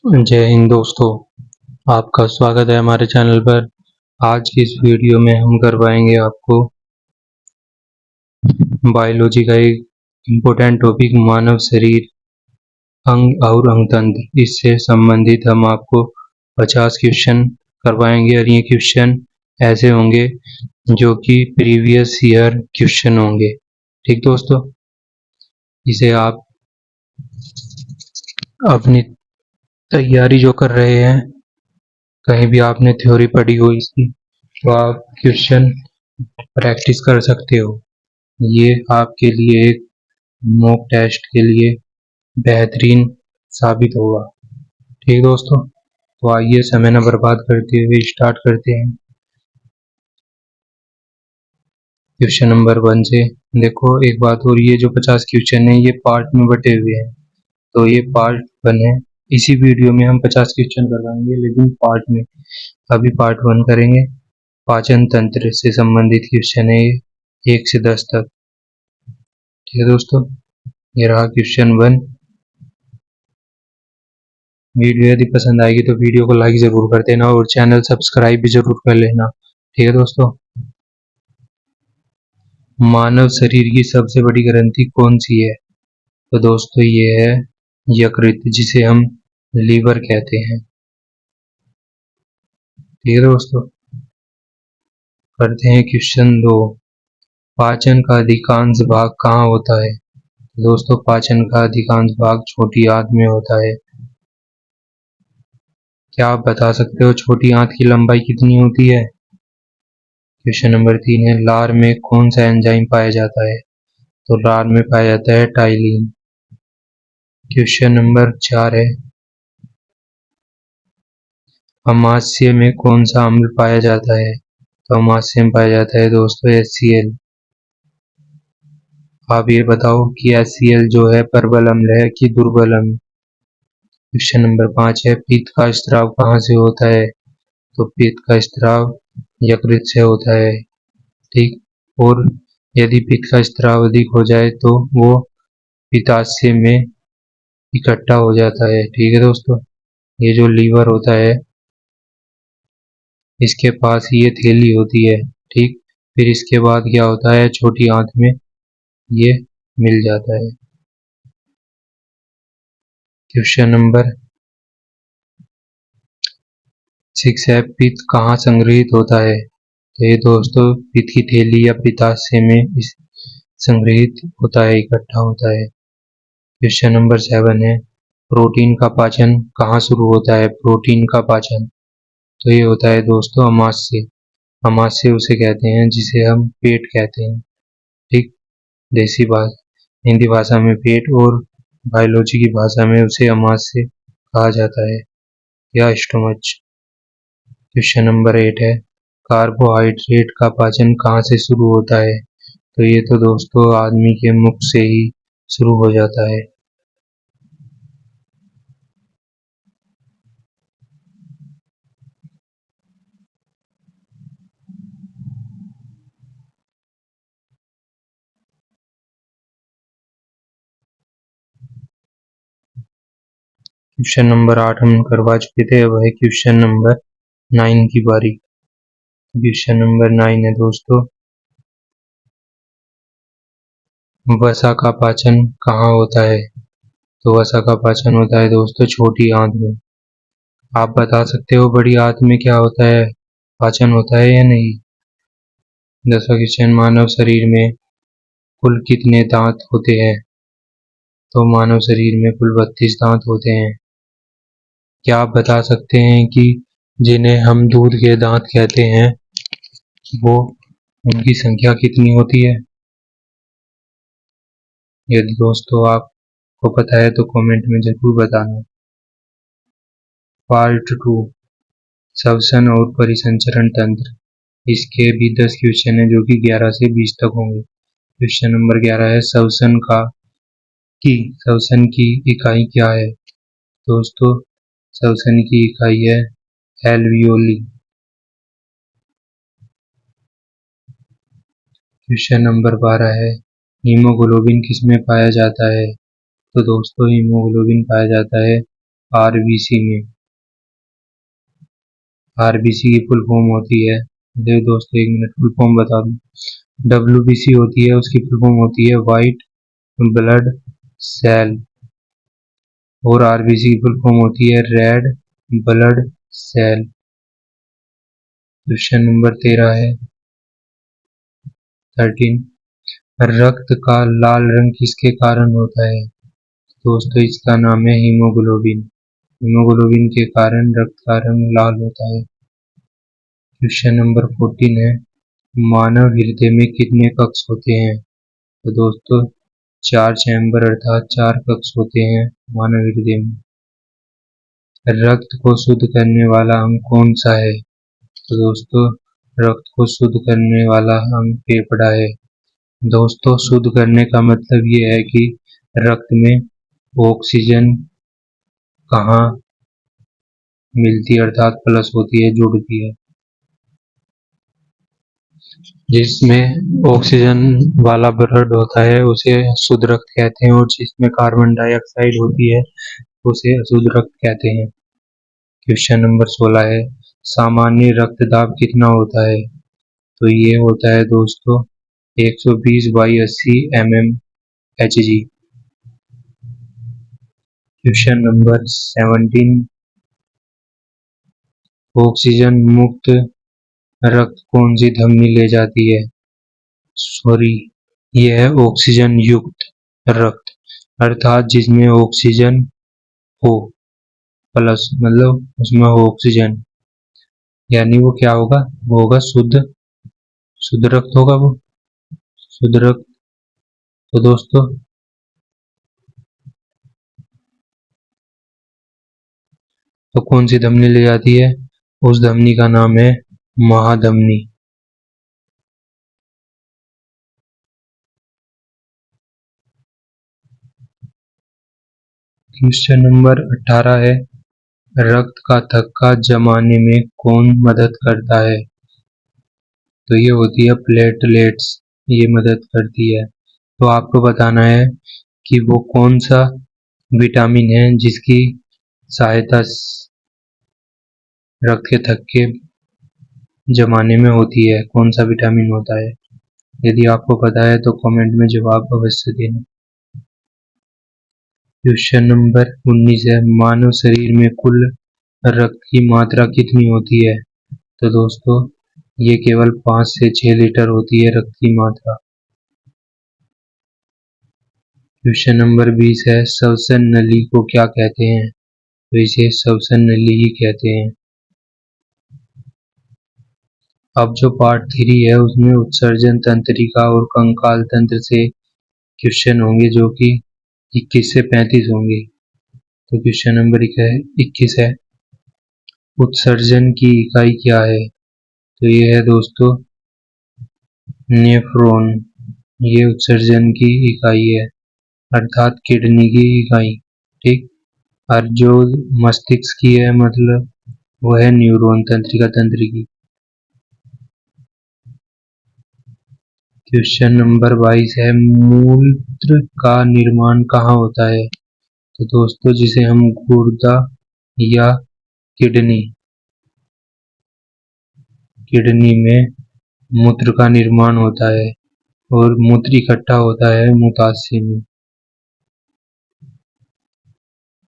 जय हिंद दोस्तों, आपका स्वागत है हमारे चैनल पर। आज की इस वीडियो में हम करवाएंगे आपको बायोलॉजी का एक इम्पोर्टेंट टॉपिक मानव शरीर, अंग और अंगतंत्र। इससे संबंधित हम आपको 50 क्वेश्चन करवाएंगे और ये क्वेश्चन ऐसे होंगे जो कि प्रीवियस ईयर क्वेश्चन होंगे। ठीक दोस्तों, इसे आप अपनी तैयारी जो कर रहे हैं, कहीं भी आपने थ्योरी पढ़ी हो इसकी, तो आप क्वेश्चन प्रैक्टिस कर सकते हो। ये आपके लिए एक मॉक टेस्ट के लिए बेहतरीन साबित होगा। ठीक दोस्तों, तो आइए समय न बर्बाद करते हुए स्टार्ट करते हैं। क्वेश्चन नंबर 1 से देखो, एक बात और, ये जो 50 क्वेश्चन है ये पार्ट में बटे हुए हैं, तो ये पार्ट 1 है। इसी वीडियो में हम 50 क्वेश्चन करवाएंगे, लेकिन पार्ट में। अभी पार्ट 1 करेंगे। पाचन तंत्र से संबंधित क्वेश्चन है ये 1 से 10 तक। ठीक है दोस्तों, ये रहा क्वेश्चन 1। वीडियो यदि पसंद आएगी तो वीडियो को लाइक जरूर कर देना और चैनल सब्सक्राइब भी जरूर कर लेना। ठीक है दोस्तों, मानव शरीर की सबसे बड़ी ग्रंथि कौन सी है? तो दोस्तों ये है यकृत, जिसे हम लीवर कहते हैं। ठीक है दोस्तों, करते हैं क्वेश्चन 2। पाचन का अधिकांश भाग कहाँ होता है? दोस्तों पाचन का अधिकांश भाग छोटी आंत में होता है। क्या आप बता सकते हो छोटी आंत की लंबाई कितनी होती है? क्वेश्चन नंबर 3 है, लार में कौन सा एंजाइम पाया जाता है? तो लार में पाया जाता है टाइलिन। क्वेश्चन नंबर 4 है, अमाशय में कौन सा अम्ल पाया जाता है? तो अमाशय में पाया जाता है दोस्तों HCl। आप ये बताओ कि HCl जो है प्रबल अम्ल है कि दुर्बल अम्ल? क्वेश्चन नंबर 5 है, पित्त का स्त्राव कहाँ से होता है? तो पित्त का स्त्राव यकृत से होता है। ठीक, और यदि पित्त का स्त्राव अधिक हो जाए तो वो पित्ताशय में इकट्ठा हो जाता है। ठीक है दोस्तों, ये जो लीवर होता है इसके पास ये थैली होती है। ठीक, फिर इसके बाद क्या होता है, छोटी आंत में ये मिल जाता है। क्वेश्चन नंबर 6 है, पित्त कहाँ संग्रहित होता है? तो ये दोस्तों पित्त की थैली या पित्ताशय में इस संग्रहित होता है, इकट्ठा होता है। क्वेश्चन नंबर 7 है, प्रोटीन का पाचन कहाँ शुरू होता है? प्रोटीन का पाचन तो ये होता है दोस्तों अमाशय। अमाशय उसे कहते हैं जिसे हम पेट कहते हैं। ठीक, देसी भाषा, हिंदी भाषा में पेट और बायोलॉजी की भाषा में उसे अमाशय कहा जाता है या स्टोमच। क्वेश्चन नंबर 8 है, कार्बोहाइड्रेट का पाचन कहाँ से शुरू होता है? तो ये तो दोस्तों आदमी के मुख से ही शुरू हो जाता है। क्वेश्चन नंबर 8 हम करवा चुके थे, अब है क्वेश्चन नंबर 9 की बारी। क्वेश्चन नंबर 9 है दोस्तों, वसा का पाचन कहाँ होता है? तो वसा का पाचन होता है दोस्तों छोटी आंत में। आप बता सकते हो बड़ी आंत में क्या होता है, पाचन होता है या नहीं? 10वां क्वेश्चन, मानव शरीर में कुल कितने दांत होते हैं? तो मानव शरीर में कुल 32 दांत होते हैं। क्या आप बता सकते हैं कि जिन्हें हम दूध के दांत कहते हैं वो उनकी संख्या कितनी होती है? यदि दोस्तों आपको पता है तो कमेंट में जरूर बताना। पार्ट 2, श्वसन और परिसंचरण तंत्र। इसके भी 10 क्वेश्चन है जो कि 11 से 20 तक होंगे। क्वेश्चन नंबर 11 है, श्वसन की इकाई क्या है? दोस्तों श्वसन की इकाई है एल्वियोली। क्वेश्चन नंबर 12 है, हीमोग्लोबिन किसमें पाया जाता है? तो दोस्तों हीमोग्लोबिन पाया जाता है आरबीसी में। आरबीसी की फुल फॉर्म होती है, देखो दोस्तों एक मिनट फुल फॉर्म बता दूं। डब्ल्यूबीसी होती है, उसकी फुल फॉर्म होती है वाइट ब्लड सेल, और आरबीसी की फुल फॉर्म होती है red blood cell. Question number 13 रक्त का लाल रंग किसके कारण होता है? दोस्तों इसका नाम है हीमोग्लोबिन। हीमोग्लोबिन के कारण रक्त का रंग लाल होता है। क्वेश्चन नंबर 14 है, मानव हृदय में कितने कक्ष होते हैं? तो दोस्तों 4 चैम्बर अर्थात 4 कक्ष होते हैं मानव हृदय में। रक्त को शुद्ध करने वाला अंग कौन सा है? तो दोस्तों रक्त को शुद्ध करने वाला अंग फेफड़ा है। दोस्तों शुद्ध करने का मतलब ये है कि रक्त में ऑक्सीजन कहाँ मिलती है अर्थात प्लस होती है, जुड़ती है। जिसमें ऑक्सीजन वाला ब्लड होता है उसे शुद्ध रक्त कहते हैं, और जिसमें कार्बन डाइऑक्साइड होती है उसे अशुद्ध रक्त कहते हैं। क्वेश्चन नंबर 16 है, सामान्य रक्तदाब कितना होता है? तो ये होता है दोस्तों 120/80 mmHg। क्वेश्चन नंबर 17, ऑक्सीजन मुक्त रक्त कौन सी धमनी ले जाती है? सॉरी, यह है ऑक्सीजन युक्त रक्त, अर्थात जिसमें ऑक्सीजन हो प्लस, मतलब उसमें हो ऑक्सीजन, यानी वो क्या होगा? वो होगा शुद्ध शुद्ध रक्त होगा वो, शुद्ध रक्त। तो दोस्तों तो कौन सी धमनी ले जाती है? उस धमनी का नाम है महाधमनी। क्वेश्चन नंबर 18 है, रक्त का थक्का जमाने में कौन मदद करता है? तो ये होती है प्लेटलेट्स, ये मदद करती है। तो आपको बताना है कि वो कौन सा विटामिन है जिसकी सहायता रक्त के थक्के जमाने में होती है, कौन सा विटामिन होता है? यदि आपको पता है तो कमेंट में जवाब अवश्य देना। क्वेश्चन नंबर 19 है, मानव शरीर में कुल रक्त की मात्रा कितनी होती है? तो दोस्तों ये केवल 5 से 6 लीटर होती है रक्त की मात्रा। क्वेश्चन नंबर 20 है, श्वसन नली को क्या कहते हैं? तो इसे श्वसन नली ही कहते हैं। अब जो पार्ट 3 है उसमें उत्सर्जन तंत्रिका और कंकाल तंत्र से क्वेश्चन होंगे, जो कि 21 से 35 होंगे। तो क्वेश्चन नंबर 21 है, उत्सर्जन की इकाई क्या है? तो ये है दोस्तों नेफ्रॉन, ये उत्सर्जन की इकाई है, अर्थात किडनी की इकाई। ठीक। और जो मस्तिष्क की है मतलब वह है न्यूरॉन, तंत्रिका तंत्र की। क्वेश्चन नंबर 22 है, मूत्र का निर्माण कहाँ होता है? तो दोस्तों जिसे हम गुर्दा या किडनी किडनी में मूत्र का निर्माण होता है, और मूत्र इकट्ठा होता है मूत्राशय में।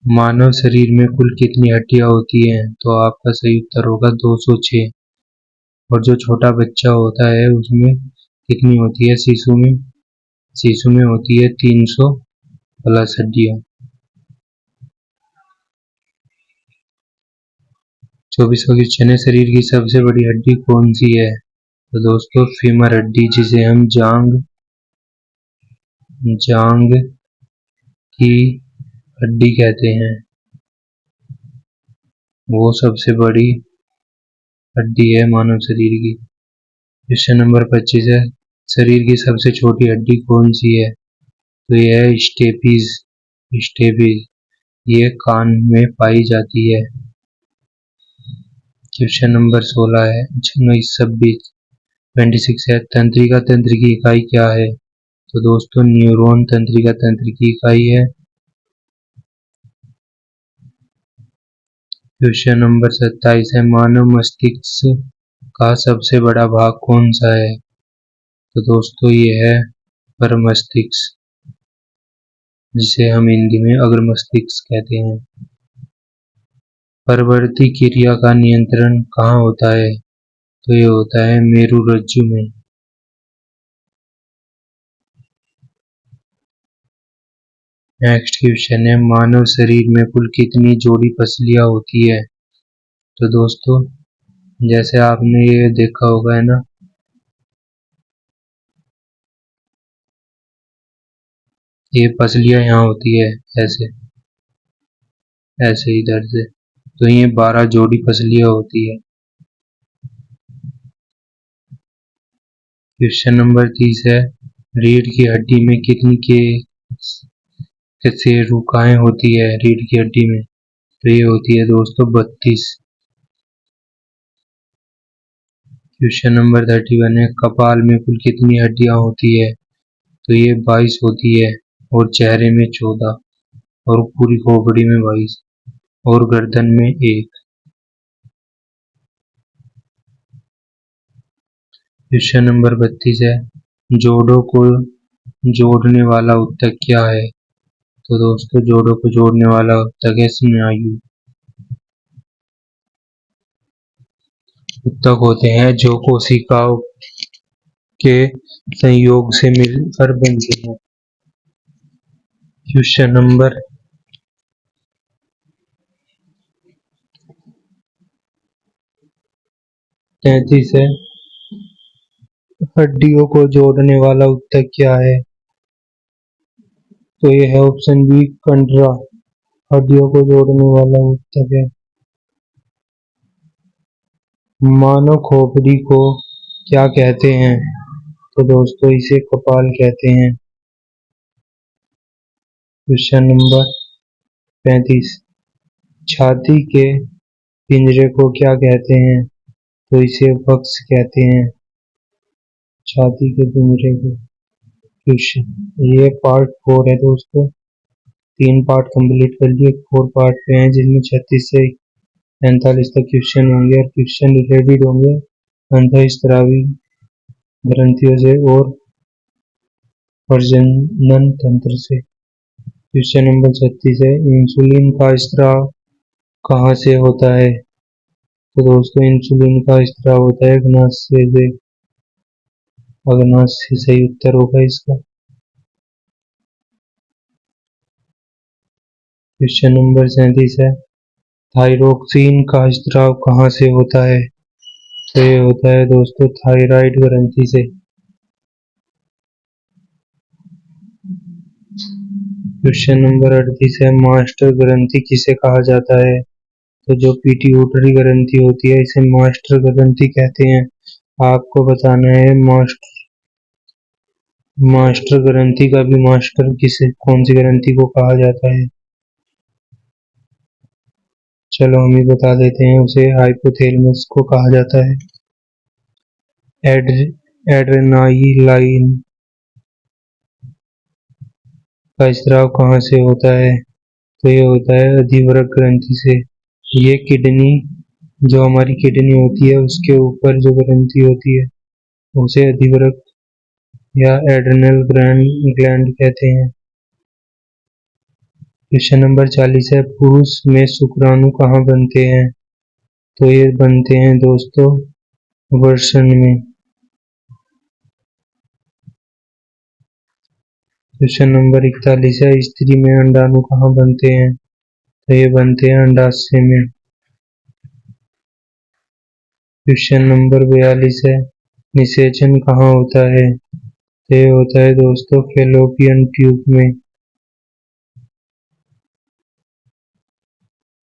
मानव शरीर में कुल कितनी हड्डियां होती हैं? तो आपका सही उत्तर होगा 206। और जो छोटा बच्चा होता है उसमें कितनी होती है? शिशु में होती है 300 प्लस हड्डियां। 24वां क्वेश्चन है, शरीर की सबसे बड़ी हड्डी कौन सी है? तो दोस्तों फीमर हड्डी, जिसे हम जांग की हड्डी कहते हैं, वो सबसे बड़ी हड्डी है मानव शरीर की। क्वेश्चन नंबर 25 है, शरीर की सबसे छोटी हड्डी कौन सी है? तो यह है स्टेपीज, ये कान में पाई जाती है। क्वेश्चन नंबर 16 है, 26 है, तंत्रिका तंत्र की इकाई क्या है? तो दोस्तों न्यूरॉन तंत्रिका तंत्र की इकाई है। क्वेश्चन नंबर 27 है, मानव मस्तिष्क का सबसे बड़ा भाग कौन सा है? तो दोस्तों ये है पर मस्तिष्क, जिसे हम हिंदी में अग्र मस्तिष्क कहते हैं। परवर्ती क्रिया का नियंत्रण कहाँ होता है? तो ये होता है मेरुरज्जु में। नेक्स्ट क्वेश्चन है, मानव शरीर में कुल कितनी जोड़ी पसलियां होती है? तो दोस्तों जैसे आपने ये देखा होगा है ना, ये पसलियां यहाँ होती है ऐसे ऐसे इधर से, तो ये 12 जोड़ी पसलियां होती है। क्वेश्चन नंबर 30 है, रीढ़ की हड्डी में कितनी के से रुकाएं होती है रीढ़ की हड्डी में? तो ये होती है दोस्तों 32। क्वेश्चन नंबर 31 है, कपाल में कुल कितनी हड्डियां होती है? तो ये 22 होती है, और चेहरे में 14, और पूरी खोपड़ी में 22, और गर्दन में 1। क्वेश्चन नंबर 32 है, जोड़ों को जोड़ने वाला ऊतक क्या है? तो दोस्तों जोड़ों को जोड़ने वाला ऊतक है स्नायु। ऊतक होते हैं जो कोशिकाओं के संयोग से मिलकर बनते हैं। क्वेश्चन नंबर 33 है, हड्डियों को जोड़ने वाला ऊतक क्या है? तो ये है ऑप्शन बी कंडरा, हड्डियों को जोड़ने वाला ऊतक है। मानव खोपड़ी को क्या कहते हैं? तो दोस्तों इसे कपाल कहते हैं। क्वेश्चन नंबर 35, छाती के पिंजरे को क्या कहते हैं? तो इसे वक्ष कहते हैं, छाती के पिंजरे को। क्वेश्चन ये पार्ट 4 है दोस्तों, 3 पार्ट कंप्लीट कर लिए, 4 पार्ट पे हैं जिसमें 36 से 45 तक क्वेश्चन होंगे, और क्वेश्चन रिलेटेड होंगे अंतःस्रावी ग्रंथियों से और प्रजनन तंत्र से। क्वेश्चन नंबर 36 है, इंसुलिन का स्राव कहाँ से होता है? तो दोस्तों इंसुलिन का स्राव होता है अग्नाशय से, अग्नाशय सही उत्तर होगा इसका। क्वेश्चन नंबर 37 है, थायरोक्सिन का स्राव कहाँ से होता है? तो ये होता है दोस्तों थायराइड ग्रंथि से। क्वेश्चन नंबर 38 है, मास्टर ग्रंथि किसे कहा जाता है? तो जो पिट्यूटरी ग्रंथि होती है इसे मास्टर ग्रंथि कहते हैं। आपको बताना है मास्टर ग्रंथि का भी मास्टर किसे कौन सी ग्रंथि को कहा जाता है? चलो हम ही बता देते हैं, उसे हाइपोथैलेमस को कहा जाता है। एड्रेनालाइन का स्राव कहाँ से होता है? तो ये होता है अधिवृक्क ग्रंथि से। ये किडनी, जो हमारी किडनी होती है उसके ऊपर जो ग्रंथि होती है उसे अधिवृक्क या एड्रेनल ग्लैंड कहते हैं। क्वेश्चन नंबर 40 है, पुरुष में शुक्राणु कहाँ बनते हैं? तो ये बनते हैं दोस्तों वृषण में। क्वेश्चन नंबर 41 है, स्त्री में अंडाणु कहाँ बनते हैं? तो ये बनते हैं अंडाशय में। क्वेश्चन नंबर 42 है, निषेचन कहाँ होता है? तो ये होता है दोस्तों फैलोपियन ट्यूब में।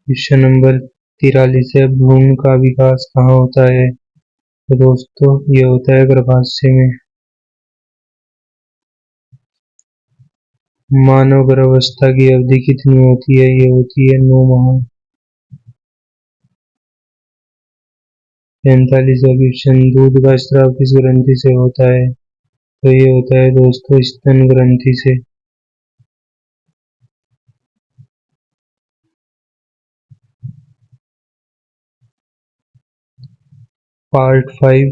क्वेश्चन नंबर 43 है, भ्रूण का विकास कहाँ होता है? तो दोस्तों ये होता है गर्भाशय में। मानव गर्भावस्था की अवधि कितनी होती है? ये होती है 9 माह। 45वां क्वेश्चन, दूध का स्राव किस ग्रंथि से होता है? तो ये होता है दोस्तों स्तन ग्रंथि से। पार्ट 5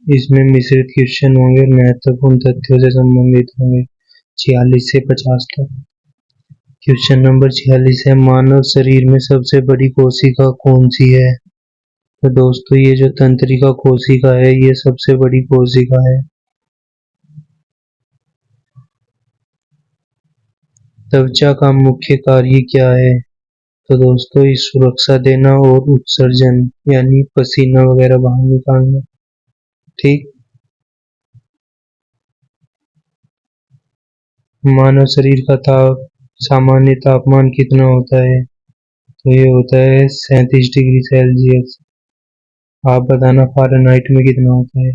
इसमें मिश्रित क्वेश्चन होंगे, महत्वपूर्ण तथ्यों से संबंधित होंगे 46 से 50 तक। क्वेश्चन नंबर 46 है, मानव शरीर में सबसे बड़ी कोशिका कौन सी है? तो दोस्तों ये जो तंत्रिका कोशिका है ये सबसे बड़ी कोशिका है। त्वचा का मुख्य कार्य क्या है? तो दोस्तों ये सुरक्षा देना और उत्सर्जन यानी पसीना वगैरह बाहर निकालना। ठीक। मानव शरीर का सामान्य तापमान कितना होता है? तो ये होता है 37 डिग्री सेल्सियस। आप बताना फ़ारेनहाइट में कितना होता है?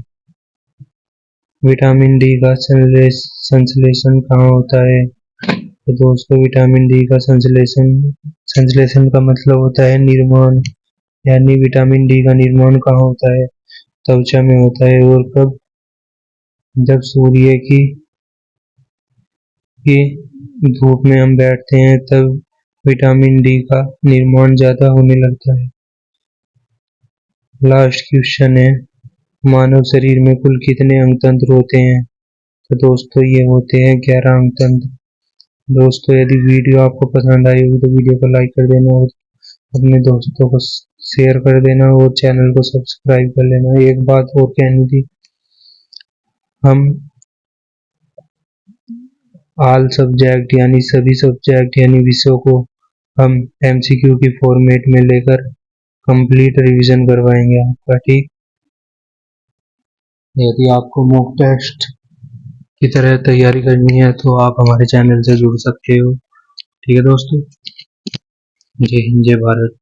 विटामिन डी का संश्लेषण कहाँ होता है? तो दोस्तों विटामिन डी का संश्लेषण का मतलब होता है निर्माण, यानी विटामिन डी का निर्माण कहाँ होता है? त्वचा में होता है। और कब? जब सूर्य की धूप में हम बैठते हैं तब विटामिन डी का निर्माण ज्यादा होने लगता है। लास्ट क्वेश्चन है, मानव शरीर में कुल कितने अंगतंत्र होते हैं? तो दोस्तों ये होते हैं 11 अंगतंत्र। दोस्तों यदि वीडियो आपको पसंद आई होगी तो वीडियो को लाइक कर देना और अपने दोस्तों को शेयर कर देना और चैनल को सब्सक्राइब कर लेना। एक बात और कहनी थी, हम ऑल सब्जेक्ट यानी सभी सब्जेक्ट यानी विषयों को हम एमसीक्यू की फॉर्मेट में लेकर कंप्लीट रिवीजन करवाएंगे आपका। ठीक। यदि आपको मॉक टेस्ट की तरह तैयारी करनी है तो आप हमारे चैनल से जुड़ सकते हो। ठीक है दोस्तों, जय हिंद जय भारत।